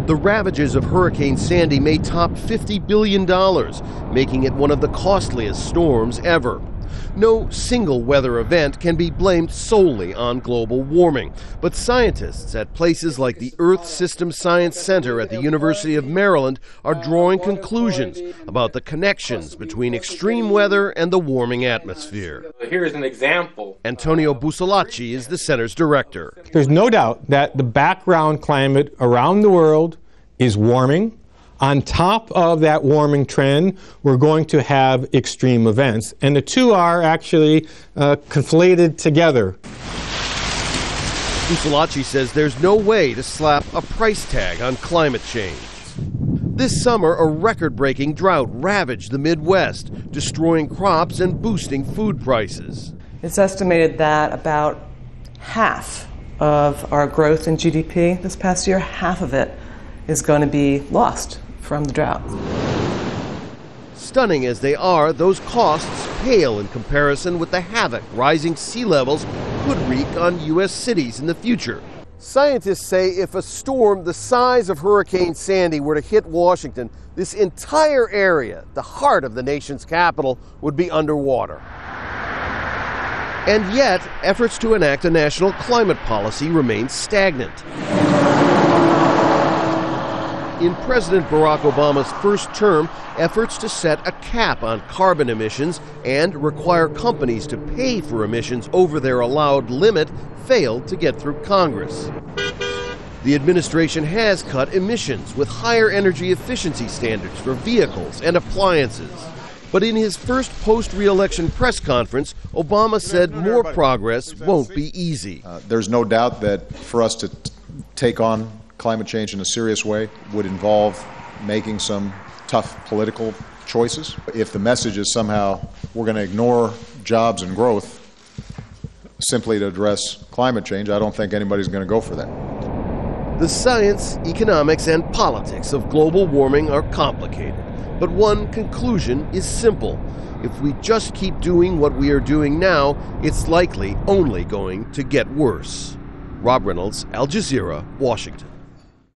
The ravages of Hurricane Sandy may top $50 billion, making it one of the costliest storms ever. No single weather event can be blamed solely on global warming, but scientists at places like the Earth System Science Center at the University of Maryland are drawing conclusions about the connections between extreme weather and the warming atmosphere. Here's an example. Antonio Busolacci is the center's director. There's no doubt that the background climate around the world is warming. On top of that warming trend, we're going to have extreme events, and the two are actually conflated together. Busolacci says there's no way to slap a price tag on climate change. This summer, a record-breaking drought ravaged the Midwest, destroying crops and boosting food prices. It's estimated that about half of our growth in GDP this past year, half of it is going to be lost from the drought. Stunning as they are, those costs pale in comparison with the havoc rising sea levels could wreak on U.S. cities in the future. Scientists say if a storm the size of Hurricane Sandy were to hit Washington, this entire area, the heart of the nation's capital, would be underwater. And yet, efforts to enact a national climate policy remain stagnant. In President Barack Obama's first term, efforts to set a cap on carbon emissions and require companies to pay for emissions over their allowed limit failed to get through Congress. The administration has cut emissions with higher energy efficiency standards for vehicles and appliances. But in his first post-re-election press conference, Obama said more progress won't be easy. There's no doubt that for us to take on climate change in a serious way would involve making some tough political choices. If the message is somehow we're going to ignore jobs and growth simply to address climate change, I don't think anybody's going to go for that. The science, economics, and politics of global warming are complicated, but one conclusion is simple. If we just keep doing what we are doing now, it's likely only going to get worse. Rob Reynolds, Al Jazeera, Washington.